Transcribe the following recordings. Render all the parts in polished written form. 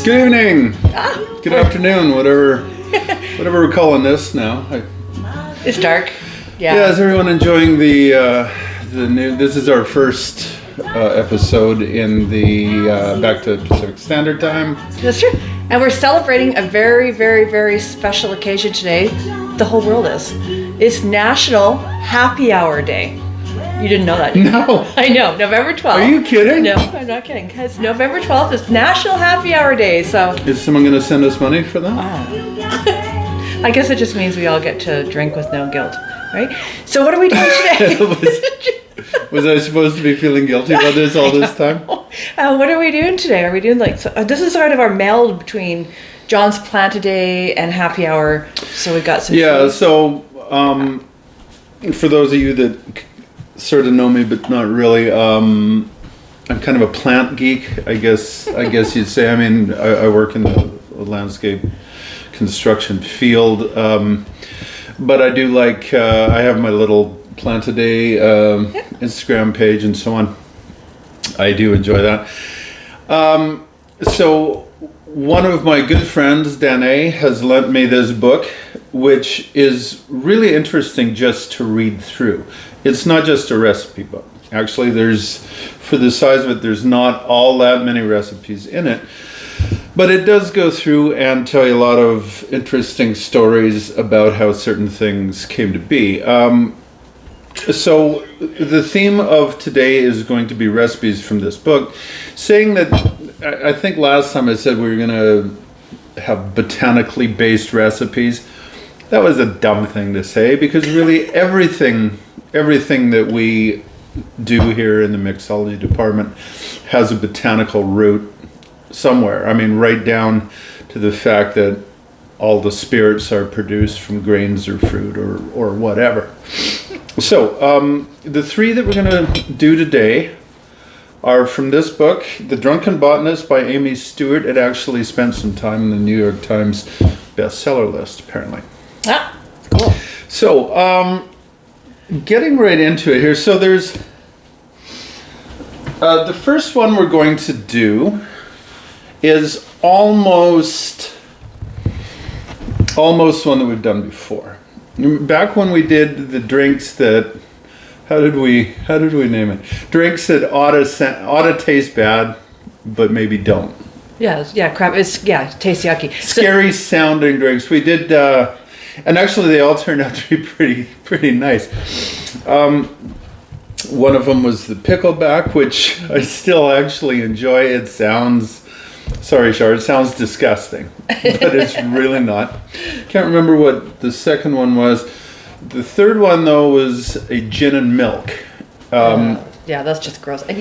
Good evening. Good afternoon, whatever we're calling this now. It's dark. Yeah. Yeah, is everyone enjoying the new? This is our first episode in the back to Pacific Standard Time. That's true. And we're celebrating a very, very, very special occasion today. The whole world is. It's National Happy Hour Day. You didn't know that, did you? No. I know. November 12th. Are you kidding? No, I'm not kidding. Because November 12th is National Happy Hour Day. So Is someone going to send us money for that? I guess it just means we all get to drink with no guilt, right? So what are we doing today? Was I supposed to be feeling guilty about this all this time? What are we doing today? Are we doing this is sort of our meld between John's Plant a Day and Happy Hour. So we got some. Yeah. food. So for those of you that sort of know me, but not really, I'm kind of a plant geek. I guess you'd say. I mean, I work in the landscape construction field, but I do like. I have my little Plant a Day Instagram page and so on. I do enjoy that. So one of my good friends, Danae, has lent me this book, which is really interesting just to read through. It's not just a recipe book. Actually, for the size of it, there's not all that many recipes in it. But it does go through and tell you a lot of interesting stories about how certain things came to be. So the theme of today is going to be recipes from this book, saying that I think last time I said we were going to have botanically based recipes. That was a dumb thing to say, because really everything that we do here in the mixology department has a botanical root somewhere. I mean, right down to the fact that all the spirits are produced from grains or fruit or whatever. So, the three that we're going to do today are from this book, The Drunken Botanist by Amy Stewart. It actually spent some time in the New York Times bestseller list, apparently. Ah, cool. So, getting right into it here. So there's the first one we're going to do is almost one that we've done before. Back when we did the drinks that, how did we name it? Drinks that ought to taste bad, but maybe don't. Yeah, crap. It tastes yucky. Scary sounding drinks. We did, and actually they all turned out to be pretty nice. One of them was the pickleback, which I still actually enjoy. It sounds, sorry, Char, it sounds disgusting, but it's really not. Can't remember what the second one was. The third one, though, was a gin and milk. Yeah, that's just gross. And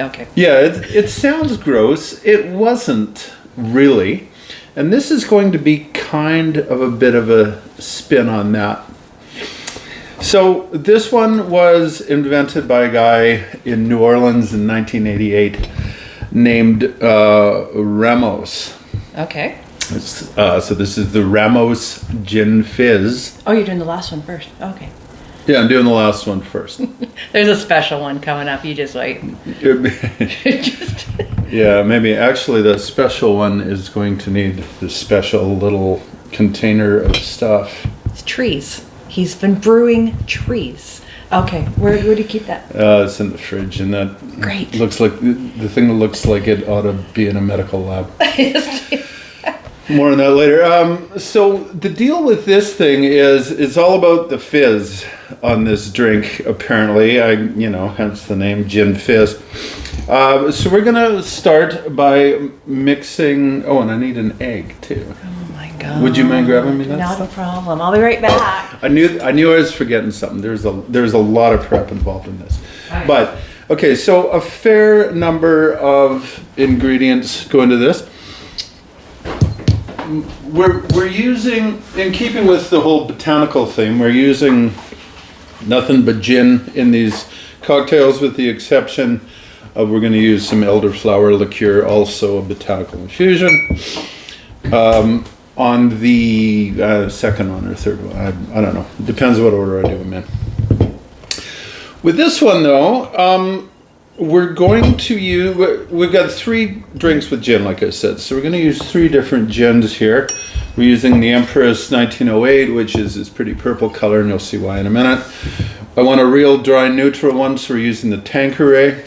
okay. Yeah, it sounds gross. It wasn't really. And this is going to be kind of a bit of a spin on that. So this one was invented by a guy in New Orleans in 1988 named Ramos. Okay. So this is the Ramos Gin Fizz. Oh, you're doing the last one first. Okay. Yeah, I'm doing the last one first. There's a special one coming up. You just wait. Yeah, maybe. Actually, the special one is going to need the special little container of stuff. It's trees. He's been brewing trees. Okay, where do you keep that? It's in the fridge, and that Great. Looks like the thing that looks like it ought to be in a medical lab. More on that later. So the deal with this thing is it's all about the fizz on this drink, apparently. Hence the name Gin Fizz. So we're gonna start by mixing. Oh, and I need an egg too. Oh my God. Would you mind grabbing me that? Not stuff? a problem. I'll be right back. I knew I was forgetting something. There's a lot of prep involved in this. Right. But okay, so a fair number of ingredients go into this. We're using, in keeping with the whole botanical theme, we're using nothing but gin in these cocktails, with the exception of we're going to use some elderflower liqueur, also a botanical infusion. On the second one or third one, I don't know. It depends what order I do them in. With this one though, we're going to use, we've got 3 drinks with gin, like I said. So we're going to use 3 different gins here. We're using the Empress 1908, which is this pretty purple color, and you'll see why in a minute. I want a real dry neutral one, so we're using the Tanqueray.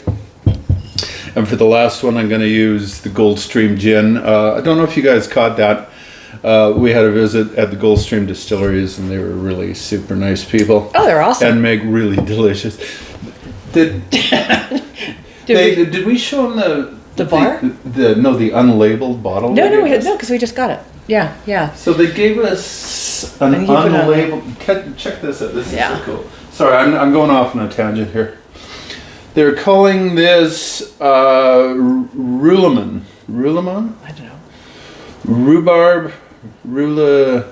And for the last one, I'm going to use the Goldstream Gin. I don't know if you guys caught that. We had a visit at the Goldstream Distilleries, and they were really super nice people. Oh, they're awesome. And make really delicious. Did we show them the bar? The unlabeled bottle? No, because we just got it. Yeah. So they gave us an unlabeled. Check this out. This is so cool. Sorry, I'm going off on a tangent here. They're calling this Roulemon. Roulemon? I don't know. Rhubarb, Rula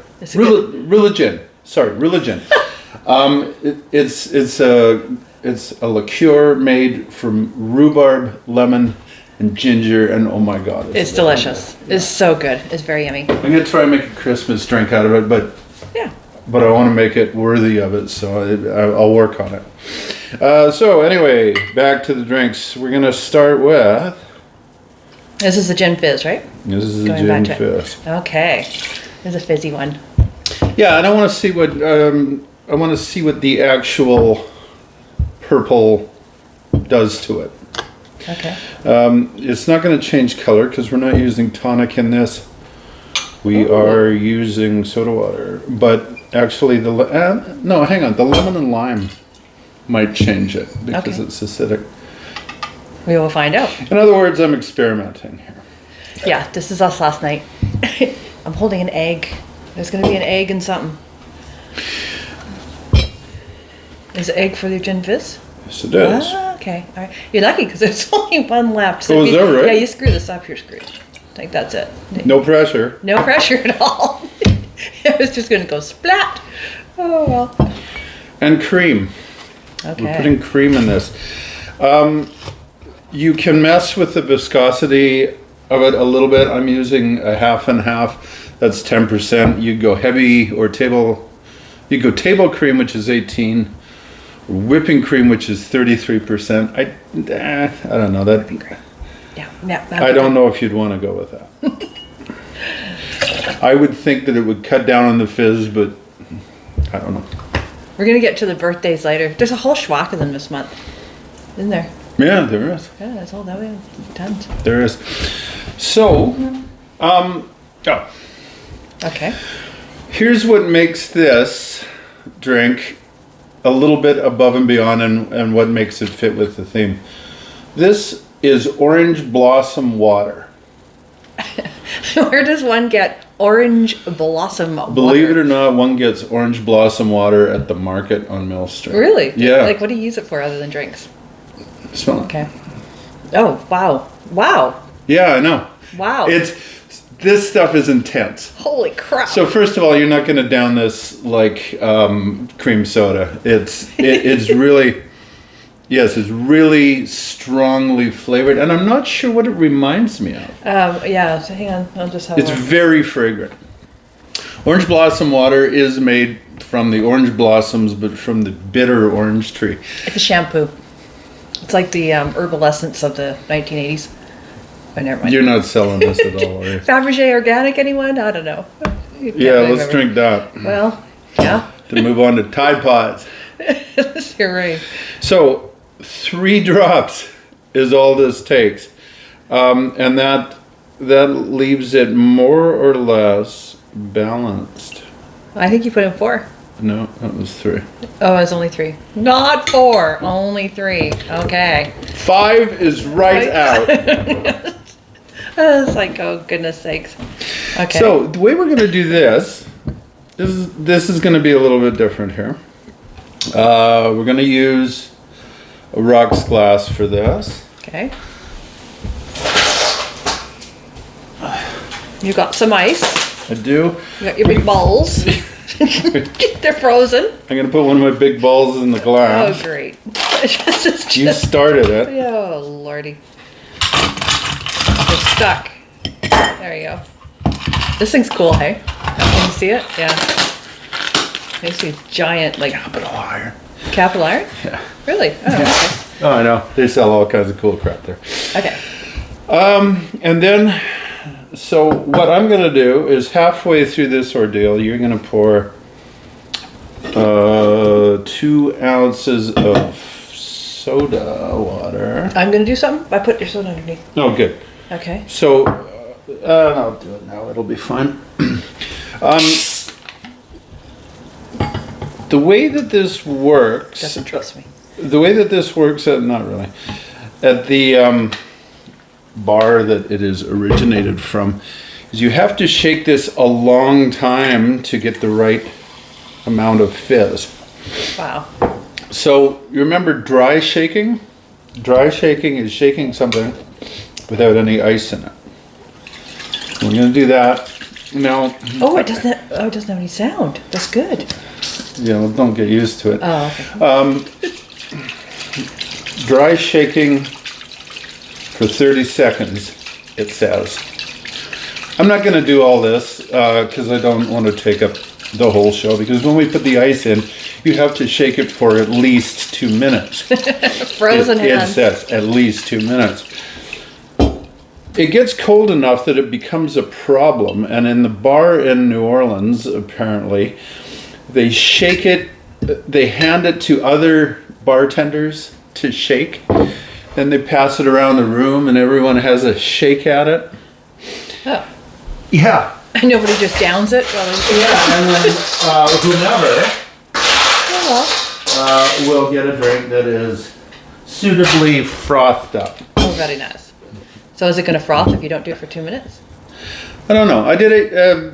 Gin. Sorry, Rula Gin. It's a liqueur made from rhubarb, lemon, and ginger, and oh my god, it's delicious. It's so good. It's very yummy. I'm gonna try and make a Christmas drink out of it, but I want to make it worthy of it, so I'll work on it. So anyway, back to the drinks. We're gonna start with. This is the Gin Fizz, right? This is the Gin Fizz. Okay, this is a fizzy one. Yeah, and I want to see what the actual purple does to it. Okay. It's not going to change color because we're not using tonic in this. We are using soda water, but actually the lemon and lime might change it because it's acidic. We will find out. In other words, I'm experimenting here. Yeah, this is us last night. I'm holding an egg. There's going to be an egg and something. Is it egg for the Gin Fizz? Yes, it is. Okay. All right. You're lucky because there's only one left. So is that right? Yeah, you screw this up, you're screwed. I think that's it. No pressure. No pressure at all. It was just going to go splat. Oh, well. And cream. Okay. We're putting cream in this. You can mess with the viscosity of it a little bit. I'm using a half and half. That's 10%. You go heavy or table cream, which is 18. Whipping cream, which is 33%. I don't know that. Yeah. I don't know if you'd want to go with that. I would think that it would cut down on the fizz, but I don't know. We're going to get to the birthdays later. There's a whole schwack of them this month. Isn't there? Yeah, there is. Yeah, that's all that way. Tons. There is. So, Okay. Here's what makes this drink a little bit above and beyond and what makes it fit with the theme. This is orange blossom water. Where does one get orange blossom water? Believe it or not, one gets orange blossom water at the market on Mill Street. Really? Yeah. Like, what do you use it for other than drinks? Smell it. Okay. Oh, wow. Yeah, I know. Wow. This stuff is intense. Holy crap. So first of all, you're not going to down this like cream soda. It's really, yes, it's really strongly flavored, and I'm not sure what it reminds me of. Yeah, so hang on, I'll just have It's very fragrant. Orange blossom water is made from the orange blossoms, but from the bitter orange tree. It's a shampoo. It's like the herbal essence of the 1980s. Oh, never mind. You're not selling this at all, are you? Fabergé Organic, anyone? I don't know. Yeah, let's drink that. Well, yeah. To move on to Tide Pods. You're right. So 3 drops is all this takes. And that leaves it more or less balanced. I think you put in 4. No, that was 3. Oh, it's only 3. Not 4, only 3. Okay. 5 is right out. It's like, oh goodness sakes. Okay. So the way we're going to do this is going to be a little bit different here. We're going to use a rocks glass for this. Okay. You got some ice. I do. You got your big balls. They're frozen. I'm going to put one of my big balls in the glass. Oh, great. Just You started it. Oh, lordy. You're stuck. There you go. This thing's cool, hey? Can you see it? Yeah. Makes me giant, like... Capital iron. Capital iron? Yeah. Really? Oh, okay. Oh, I know. They sell all kinds of cool crap there. Okay. And then, so what I'm going to do is halfway through this ordeal, you're going to pour 2 ounces of soda water. I'm going to do something. I put your soda underneath. Oh, good. Okay. So, I'll do it now. It'll be fine. The way that this works... Doesn't trust me. The way that this works, not really, at the bar that it is originated from, is you have to shake this a long time to get the right amount of fizz. Wow. So you remember dry shaking? Dry shaking is shaking something without any ice in it. We're going to do that now. Oh, it doesn't have any sound. That's good. Yeah, well, don't get used to it. Oh, okay. Dry shaking for 30 seconds, it says. I'm not going to do all this because I don't want to take up the whole show, because when we put the ice in, you have to shake it for at least 2 minutes. Frozen It hands. says at least 2 minutes. It gets cold enough that it becomes a problem, and in the bar in New Orleans, apparently, they shake it, they hand it to other bartenders to shake, then they pass it around the room and everyone has a shake at it. Oh. Yeah. And nobody just downs it? Well, Yeah, and then whomever oh, will get a drink that is suitably frothed up. well. Oh, very nice. So is it going to froth if you don't do it for 2 minutes? I don't know. I did it,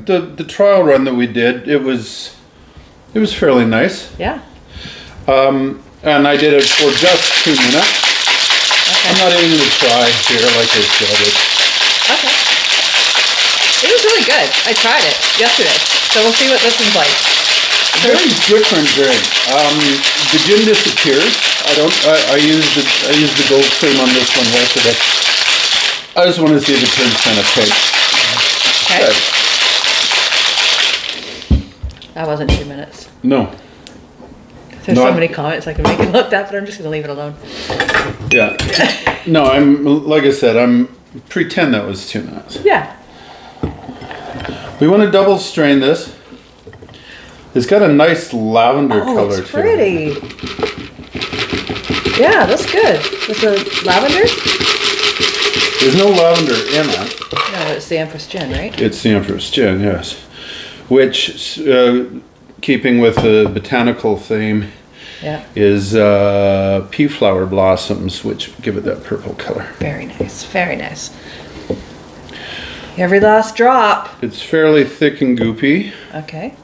the trial run that we did, it was fairly nice. Yeah. And I did it for just 2 minutes. Okay. I'm not even going to try here like I said. Okay. It was really good. I tried it yesterday. So we'll see what this one's like. Very different drink. The gin disappears. I used the Goldstream on this one yesterday. I just want to see if it turns kind of pink. Okay. That wasn't 2 minutes. No. There's No, so many comments I can make it look that, but I'm just going to leave it alone. Yeah. No, like I said, pretend that was 2 minutes. Yeah. We want to double strain this. It's got a nice lavender color it's to it. pretty. Yeah, that's good. With the lavender? There's no lavender in it. No, it's the Empress Gin, right? It's the Empress Gin, yes. Which, keeping with the botanical theme, Yeah. is pea flower blossoms, which give it that purple color. Very nice. Very nice. Every last drop. It's fairly thick and goopy. Okay.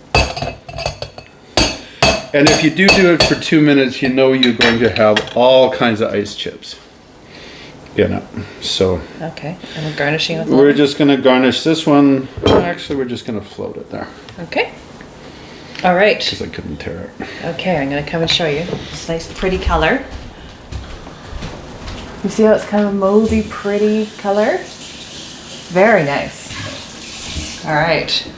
And if you do it for 2 minutes, you know you're going to have all kinds of ice chips in it. So Okay. And we're garnishing with we're lemon. just going to garnish this one. Actually, we're just going to float it there Okay. All right. because I couldn't tear it. Okay, I'm going to come and show you this nice pretty color. You see how it's kind of a moldy, pretty color? Very nice. All right.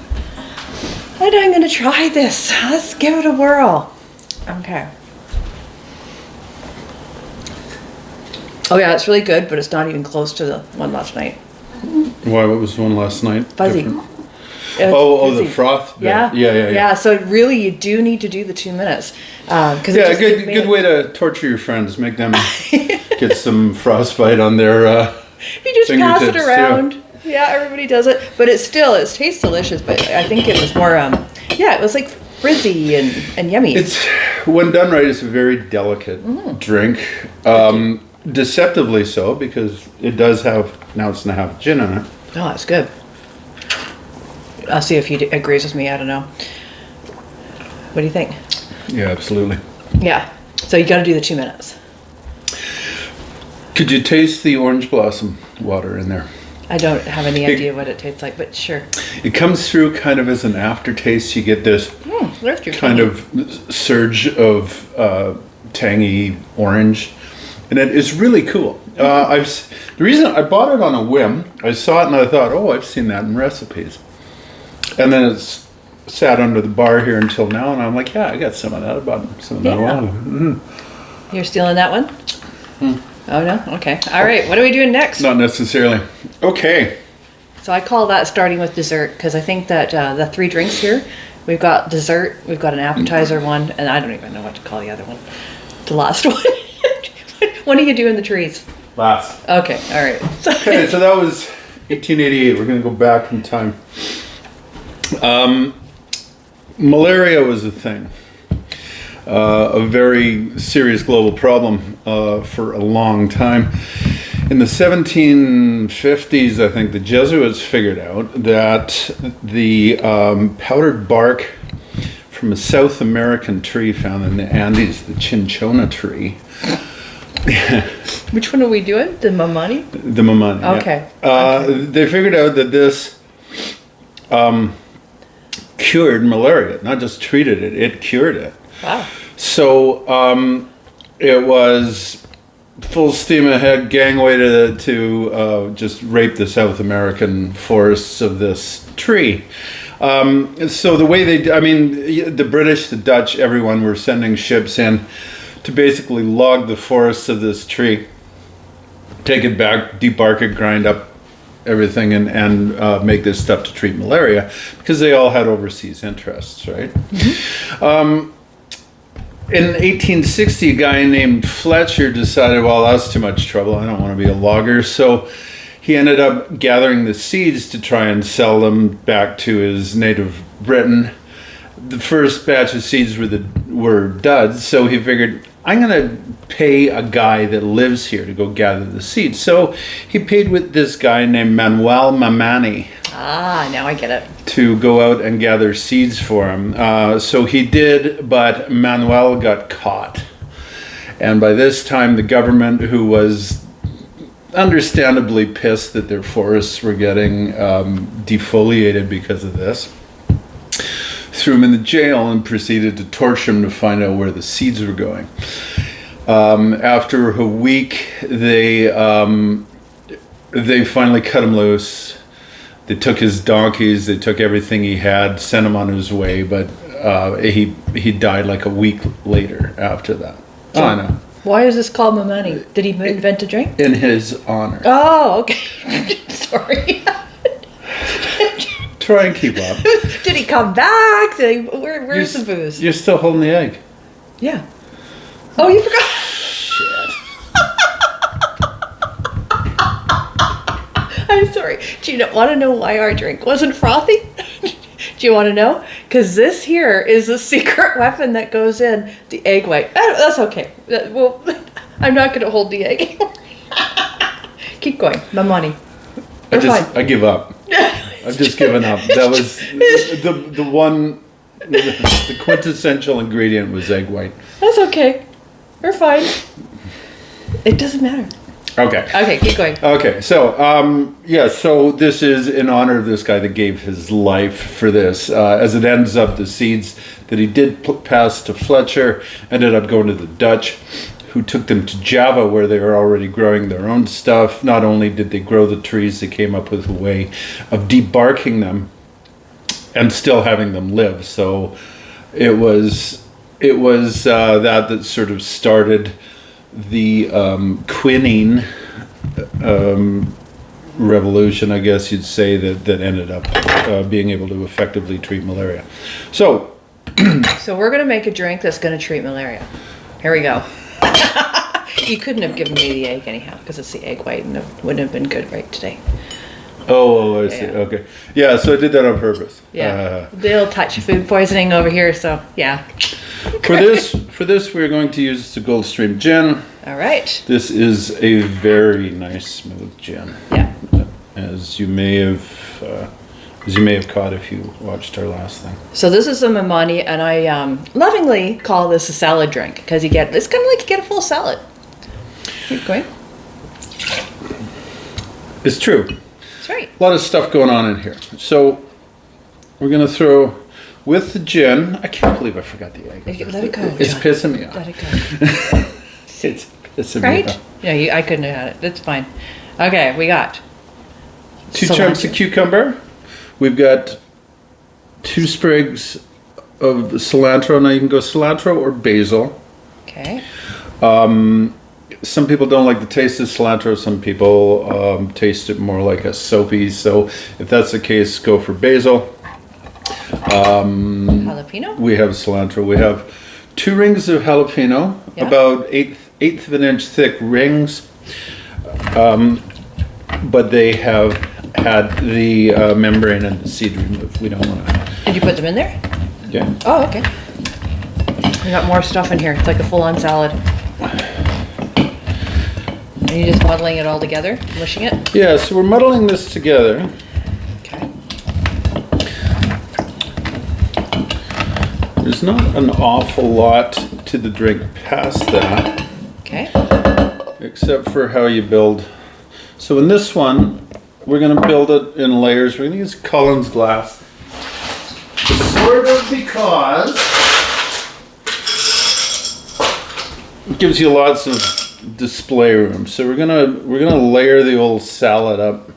And I'm going to try this. Let's give it a whirl. Okay. Oh yeah, it's really good, but it's not even close to the one last night. Why? What was the one last night? Fuzzy. Different? It's Oh, fuzzy. the froth. bit. Yeah. Yeah. So really, you do need to do the 2 minutes. Cause Yeah, good way to torture your friends. Make them get some frostbite on their. You just pass it fingertips, around. Yeah, everybody does it, but it tastes delicious. But I think it was more, it was like frizzy and yummy. It's when done right, it's a very delicate drink. Deceptively so, because it does have an ounce and a half gin in it. Oh, that's good. I'll see if he agrees with me. I don't know. What do you think? Yeah, absolutely. Yeah. So you got to do the 2 minutes. Could you taste the orange blossom water in there? I don't have any idea what it tastes like, but sure. It comes through kind of as an aftertaste. You get this There's your kind of surge of tangy orange, and it is really cool. The reason I bought it on a whim, I saw it and I thought, oh, I've seen that in recipes, and then it's sat under the bar here until now, and I'm like, yeah, I got some of that. I bought some of that. Yeah. One. You're stealing that one? Oh no? Okay. All right. What are we doing next? Not necessarily. Okay. So I call that starting with dessert because I think that the 3 drinks here, we've got dessert, we've got an appetizer one, and I don't even know what to call the other one. The last one. When are you doing the trees? Last. Okay. All right. Okay, so that was 1888. We're going to go back in time. Malaria was a thing. A very serious global problem for a long time. In the 1750s, I think the Jesuits figured out that the powdered bark from a South American tree found in the Andes, the cinchona tree. Which one are we doing? The Mamani? The Mamani. Okay. Yeah. They figured out that this cured malaria, not just treated it, it cured it. Wow. So it was full steam ahead, gangway to just rape the South American forests of this tree. So the way the British, the Dutch, everyone were sending ships in to basically log the forests of this tree, take it back, debark it, grind up everything, and make this stuff to treat malaria, because they all had overseas interests, right? Mm-hmm. In 1860, a guy named Fletcher decided, well, that's too much trouble. I don't want to be a logger. So he ended up gathering the seeds to try and sell them back to his native Britain. The first batch of seeds were duds, so he figured, I'm going to pay a guy that lives here to go gather the seeds. So he paid with this guy named Manuel Mamani. Ah, now I get it. To go out and gather seeds for him. So he did, but Manuel got caught. And by this time, the government, who was understandably pissed that their forests were getting defoliated because of this, threw him in the jail and proceeded to torture him to find out where the seeds were going. After a week, they finally cut him loose. They took his donkeys, they took everything he had, sent him on his way, but he died like a week later after that. So, oh, I know. Why is this called Mamani? Did he invent a drink? In his honor. Oh, okay. Sorry. Try and keep up. Did he come back? Where's the booze? You're still holding the egg. Yeah. Oh, you forgot. Shit. I'm sorry. Do you want to know why our drink wasn't frothy? Do you want to know? Because this here is the secret weapon that goes in the egg white. That's okay. Well, I'm not going to hold the egg anymore. Keep going. Mamani. I give up. I've just given up. That was the one. The quintessential ingredient was egg white. That's okay. We're fine. It doesn't matter. Okay. Okay, keep going. Okay, so so this is in honor of this guy that gave his life for this. As it ends up, the seeds that he did pass to Fletcher ended up going to the Dutch, who took them to Java, where they were already growing their own stuff. Not only did they grow the trees, they came up with a way of debarking them and still having them live. So it was that sort of started the quinine revolution, I guess you'd say, that ended up being able to effectively treat malaria. So we're going to make a drink that's going to treat malaria. Here we go. You couldn't have given me the egg anyhow, because it's the egg white and it wouldn't have been good right today. Oh, I see. Yeah. Okay. Yeah, so I did that on purpose. Yeah. They'll touch food poisoning over here, so yeah. For this, we're going to use the Goldstream gin. All right. This is a very nice, smooth gin. Yeah. As you may have caught if you watched our last thing. So this is the Mamani, and I lovingly call this a salad drink because it's kind of like you get a full salad. Keep going. It's true. That's right. A lot of stuff going on in here. So we're gonna throw with the gin. I can't believe I forgot the egg. Let it go. It's John. pissing me off. Let it go. It's pissing right? me off. Yeah, I couldn't have had it. That's fine. Okay, we got 2 chunks of cucumber. We've got 2 sprigs of cilantro. Now you can go cilantro or basil. Okay. some people don't like the taste of cilantro. Some people taste it more like a soapy. So if that's the case, go for basil. Jalapeno? We have cilantro. We have 2 rings of jalapeno, Yeah. about eighth of an inch thick rings. But they have had the membrane and the seed removed. We don't want to. Did you put them in there? Yeah. Oh, okay. We got more stuff in here. It's like a full-on salad. Are you just muddling it all together, mushing it? Yeah, so we're muddling this together. Okay. There's not an awful lot to the drink past that, Okay. except for how you build. So in this one, we're going to build it in layers. We're going to use Collins glass. Sort of because it gives you lots of display room. So we're gonna layer the old salad up.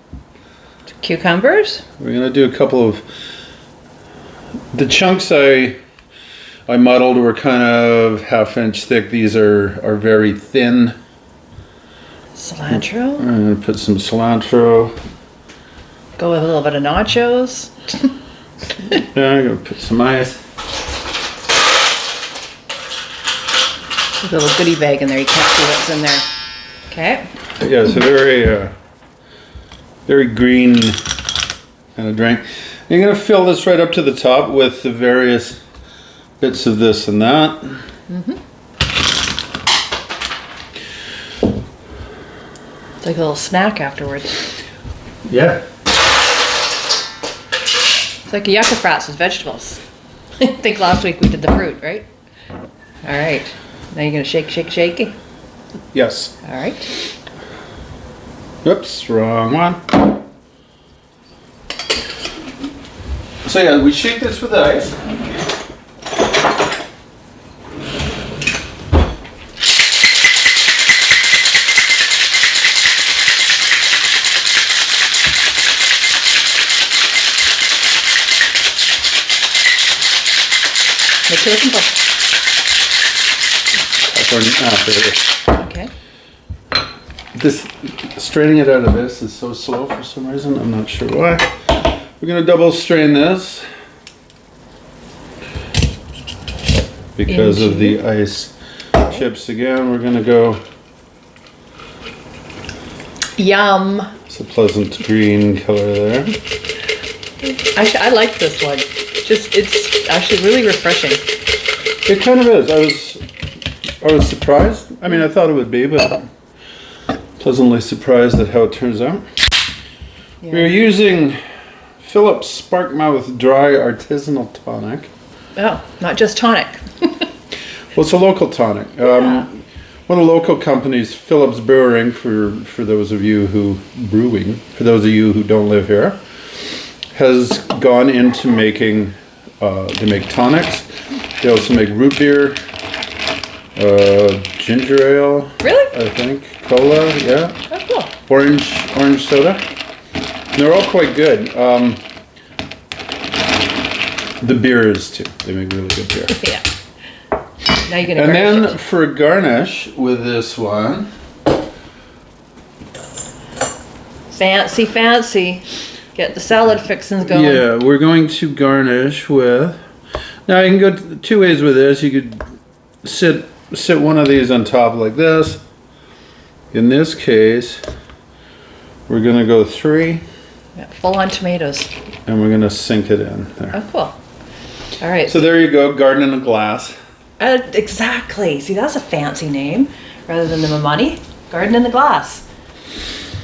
Cucumbers? We're gonna do a couple of the chunks I muddled were kind of 1/2 inch thick. These are very thin. Cilantro? I'm gonna put some cilantro. Go with a little bit of nachos. Yeah, I'm gonna put some ice. There's a little goodie bag in there. You can't see what's in there. Okay. Yeah, it's a very green kind of drink. You're gonna fill this right up to the top with the various bits of this and that. Mm-hmm. It's like a little snack afterwards. Yeah. It's like a yucca frats with vegetables. I think last week we did the fruit, right? All right. Now you're gonna shake, shake, shake. Yes. All right. Oops, wrong one. So yeah, we shake this with ice. Make it simple. Okay. Okay. This straining it out of this is so slow for some reason. I'm not sure why. We're gonna double strain this because of the ice chips again. We're gonna go. Yum. It's a pleasant green color there. Actually, I like this one. It's actually really refreshing. It kind of is. I was surprised. I mean, I thought it would be, but pleasantly surprised at how it turns out. Yeah. We're using Phillips Sparkmouth Dry Artisanal Tonic. Oh, not just tonic. Well, it's a local tonic. Yeah. One of the local companies, Phillips Brewing, for those of you who don't live here, has gone into making. They make tonics. They also make root beer, ginger ale. Really? I think cola. Yeah. Oh, cool. Orange soda. And they're all quite good. The beer is too. They make really good beer. Yeah. Now you're gonna And garnish then for a garnish with this one. Fancy, fancy. Get the salad fixings going. Yeah, we're going to garnish with. Now you can go 2 ways with this. You could sit one of these on top like this. In this case, we're gonna go 3, Yeah, full on tomatoes. and we're gonna sink it in there. Oh, cool. All right. So there you go, garden in a glass. Exactly. See, that's a fancy name rather than the Mamani. Garden in the glass.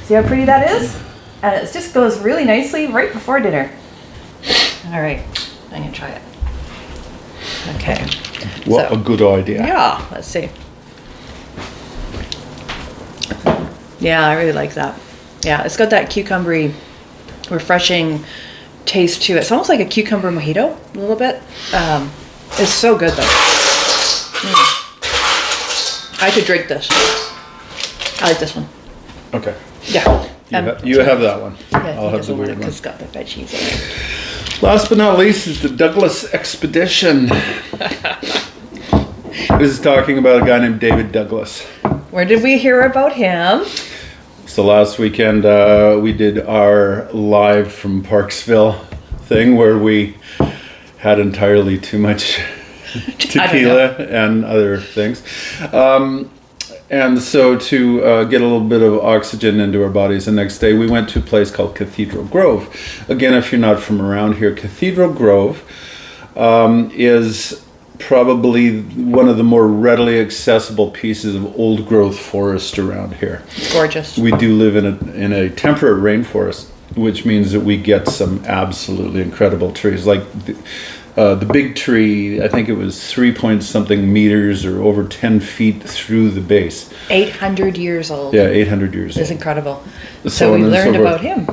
See how pretty that is? And it just goes really nicely right before dinner. All right. I'm going to try it. Okay. What So- a good idea. Yeah, let's see. Yeah, I really like that. Yeah, it's got that cucumbery, refreshing taste to it. It's almost like a cucumber mojito, a little bit. It's so good though. I could drink this. I like this one. Okay. Yeah. You have that one. Yeah, I'll have the weird one. because it's got the veggies in it. Last but not least is the Douglas Expedition. This is talking about a guy named David Douglas. Where did we hear about him? So last weekend we did our live from Parksville thing where we had entirely too much tequila and other things. And so to get a little bit of oxygen into our bodies, the next day we went to a place called Cathedral Grove. Again, if you're not from around here, Cathedral Grove is probably one of the more readily accessible pieces of old growth forest around here. It's gorgeous. We do live in a temperate rainforest, which means that we get some absolutely incredible trees. Like the big tree, I think it was 3 point something meters or over 10 feet through the base. 800 years old. Yeah, 800 years old. It's incredible. So we learned about him.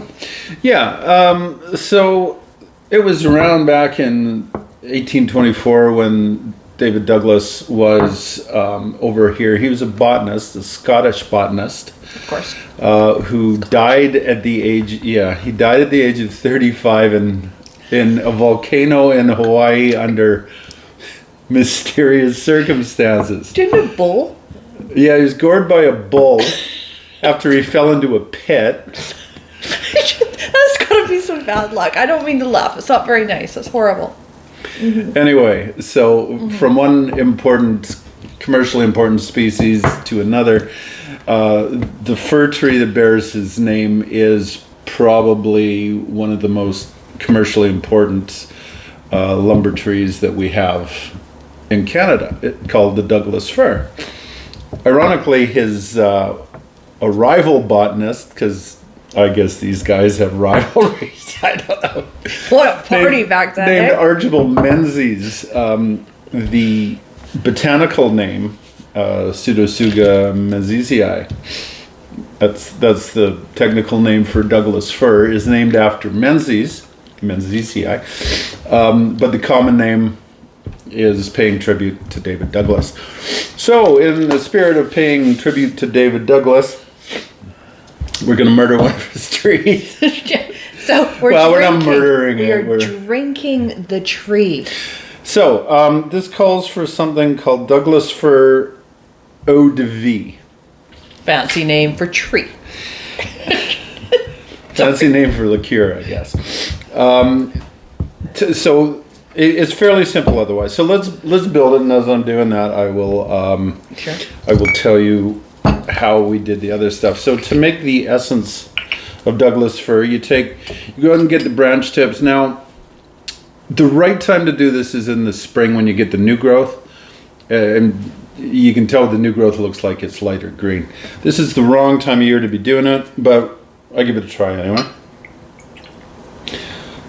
Yeah, so it was around back in 1824 when David Douglas was over here. He was a botanist, a Scottish botanist. Of course. Who died at the age, he died at the age of 35 in a volcano in Hawaii under mysterious circumstances. Didn't a bull? Yeah, he was gored by a bull after he fell into a pit. That's gotta be some bad luck. I don't mean to laugh. It's not very nice. It's horrible. Mm-hmm. Anyway, so from one commercially important species to another, the fir tree that bears his name is probably one of the most commercially important lumber trees that we have in Canada, called the Douglas Fir. Ironically, his a rival botanist, because I guess these guys have rivalries. I don't know. What a party back then. Named Archibald Menzies. The botanical name, Pseudotsuga menzisii, that's the technical name for Douglas fir, is named after Menzies, but the common name is paying tribute to David Douglas. So, in the spirit of paying tribute to David Douglas, we're going to murder one of his trees. So we're not murdering it. We're drinking the tree. So this calls for something called Douglas Fir eau-de-vie. Fancy name for tree. Fancy name for liqueur, I guess. So it's fairly simple otherwise. So let's build it, and as I'm doing that, I will tell you how we did the other stuff. So to make the essence of Douglas fir, you go ahead and get the branch tips. Now, the right time to do this is in the spring when you get the new growth, and you can tell the new growth looks like it's lighter green. This is the wrong time of year to be doing it, but I give it a try anyway.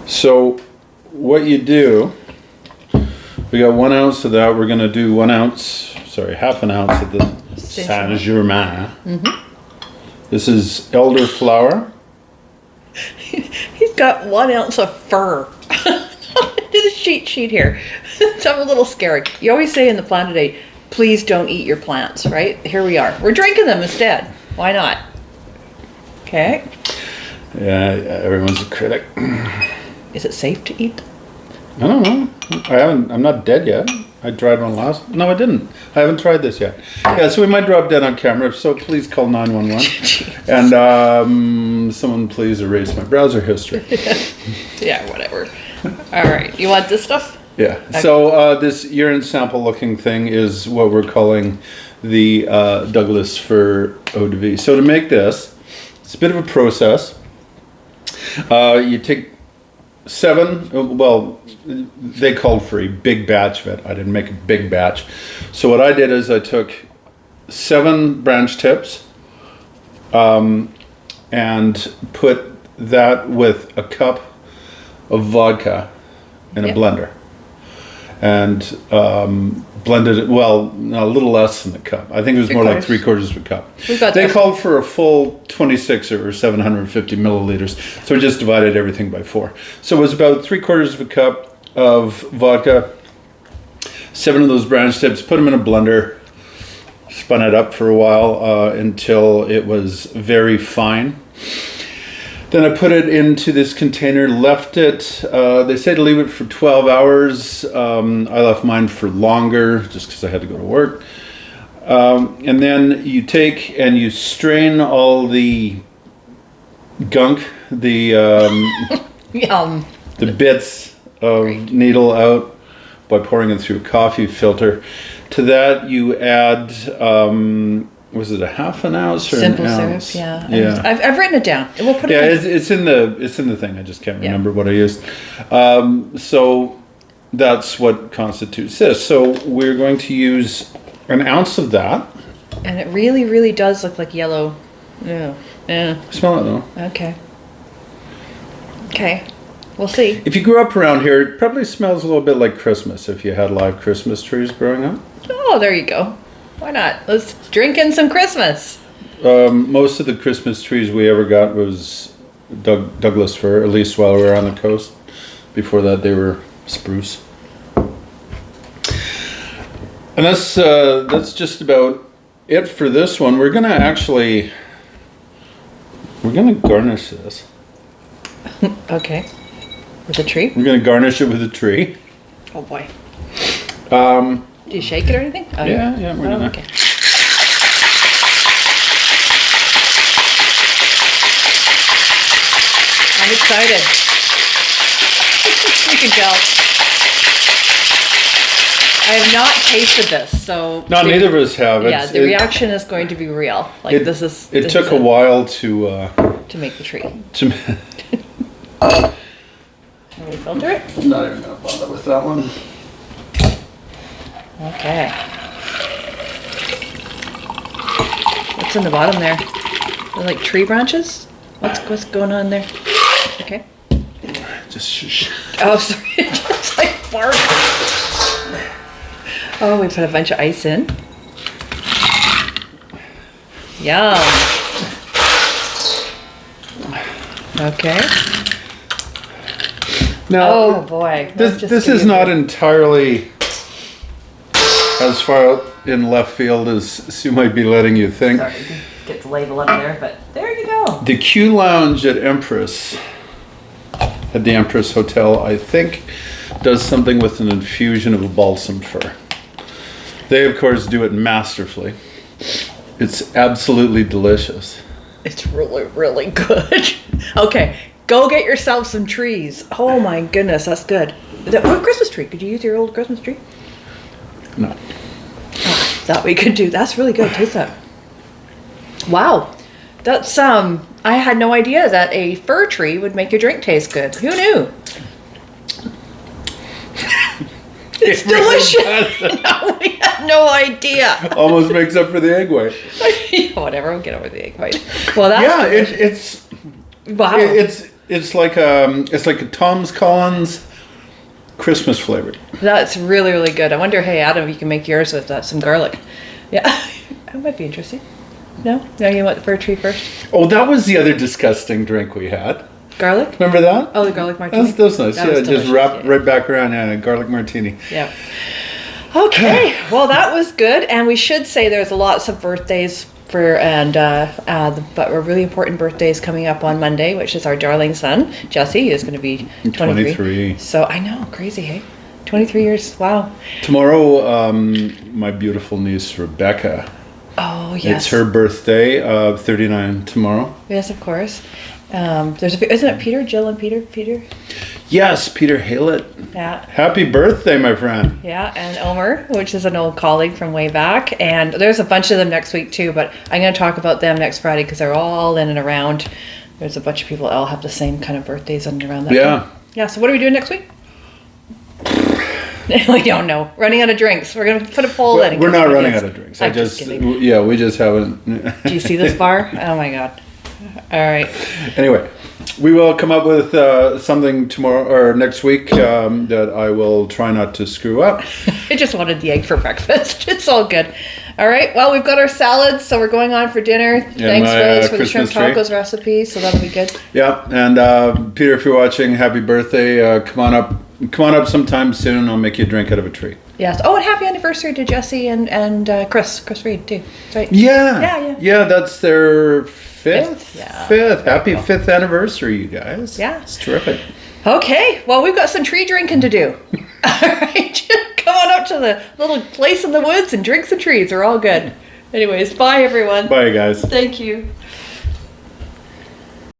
So what you do, we got 1 ounce of that. We're going to do half an ounce of the St-Germain. Mm-hmm. This is elderflower. He's got 1 ounce of fir. Do the cheat sheet here. So I'm a little scared. You always say in the plant today, please don't eat your plants, right? Here we are. We're drinking them instead. Why not? Okay. Yeah, everyone's a critic. Is it safe to eat them? I don't know. I'm not dead yet. I tried one last. No, I didn't. I haven't tried this yet. Yeah, so we might drop dead on camera. So please call 911. And someone please erase my browser history. Yeah, whatever. All right. You want this stuff? Yeah. Okay. So this urine sample looking thing is what we're calling the Douglas Fir eau-de-vie. So to make this, it's a bit of a process. You take 7, well, they called for a big batch of it. I didn't make a big batch. So what I did is I took 7 branch tips and put that with a cup of vodka in a blender. And blended it, well, a little less than a cup. I think it was more like 3/4 of a cup. They called for a full 26 or 750 milliliters. So we just divided everything by 4. So it was about 3/4 of a cup of vodka, 7 of those branch tips, put them in a blender, spun it up for a while until it was very fine. Then I put it into this container, left it, they say to leave it for 12 hours. I left mine for longer just because I had to go to work. And then you take and you strain all the gunk, the Yum. the bits of needle out by pouring it through a coffee filter. To that you add, was it a half an ounce or Simple an syrup, ounce? yeah. Yeah. I've written it down. We'll put Yeah, it in. it's in the thing. I just can't remember what I used. So that's what constitutes this. So we're going to use an ounce of that. And it really, really does look like yellow. Yeah. Yeah. Smell it though. Okay. Okay. We'll see. If you grew up around here, it probably smells a little bit like Christmas if you had live Christmas trees growing up. Oh, there you go. Why not? Let's drink in some Christmas. Most of the Christmas trees we ever got was Douglas Fir, at least while we were on the coast. Before that, they were spruce. And that's just about it for this one. We're gonna garnish this. Okay. With a tree? We're gonna garnish it with a tree. Oh boy. Um, Do you shake it or anything? Oh, yeah, we're gonna. Okay. I'm excited. You can tell. I have not tasted this, so. No, neither of us have. Yeah, the reaction is going to be real. Like this is. It took a while to make the tree. to. Can we filter it? I'm not even gonna bother with that one. Okay. What's in the bottom there? They're like tree branches? What's going on there? Okay. Just shush. Oh, sorry. It's like bark. Oh, we put a bunch of ice in. Yum. Okay. Now, Oh boy. this is not entirely as far out in left field as Sue might be letting you think. Sorry, you can get the label up there, but there you go. The Q Lounge at Empress, at the Empress Hotel, I think, does something with an infusion of a balsam fir. They, of course, do it masterfully. It's absolutely delicious. It's really, really good. Okay, go get yourself some trees. Oh my goodness, that's good. What Christmas tree? Could you use your old Christmas tree? No. Oh, thought we could do. That's really good. Taste that. Wow, that's I had no idea that a fir tree would make your drink taste good. Who knew? It's delicious. No, we had no idea. Almost makes up for the egg white. Whatever, we'll get over the egg white. Well, that's Yeah, it's wow. it's like a Tom's Collins Christmas flavored. That's really, really good. I wonder, hey, Adam, if you can make yours with some garlic. Yeah, that might be interesting. No? No, you want the fir tree first? Oh, that was the other disgusting drink we had. Garlic? Remember that? Oh, the garlic martini? That's nice. That Yeah, was just delicious, wrap yeah. right back around. Yeah, garlic martini. Yeah. Okay, well, that was good. And we should say there's lots of birthdays but we're really important birthdays coming up on Monday, which is our darling son, Jesse, who's going to be 23. So I know, crazy, hey? 23 years, wow. Tomorrow, my beautiful niece Rebecca. Oh, yes. It's her birthday, 39 tomorrow. Yes, of course. Isn't it Peter, Jill and Peter? Yes, Peter Haylett. Yeah. Happy birthday, my friend. Yeah, and Omer, which is an old colleague from way back. And there's a bunch of them next week too, but I'm going to talk about them next Friday because they're all in and around. There's a bunch of people that all have the same kind of birthdays in and around that time. Yeah, so what are we doing next week? We don't know. Running out of drinks. We're going to put a poll in. We're not running out of drinks. I'm just kidding. We just haven't. Do you see this bar? Oh my God. All right. Anyway, we will come up with something tomorrow or next week that I will try not to screw up. I just wanted the egg for breakfast. It's all good. All right. Well, we've got our salads, so we're going on for dinner. Thanks, Rose, for the shrimp tacos recipe. So that'll be good. Yeah, and Peter, if you're watching, happy birthday! Come on up sometime soon. I'll make you a drink out of a tree. Yes. Oh, and happy anniversary to Jesse and Chris Reed too. That's right. Yeah. Yeah, that's their fifth. Yeah. Fifth. Happy 5th anniversary, you guys. Yeah. It's terrific. Okay. Well, we've got some tree drinking to do. All right. come on up to the little place in the woods and drink some trees. We're all good. Anyways, bye everyone. Bye, guys. Thank you.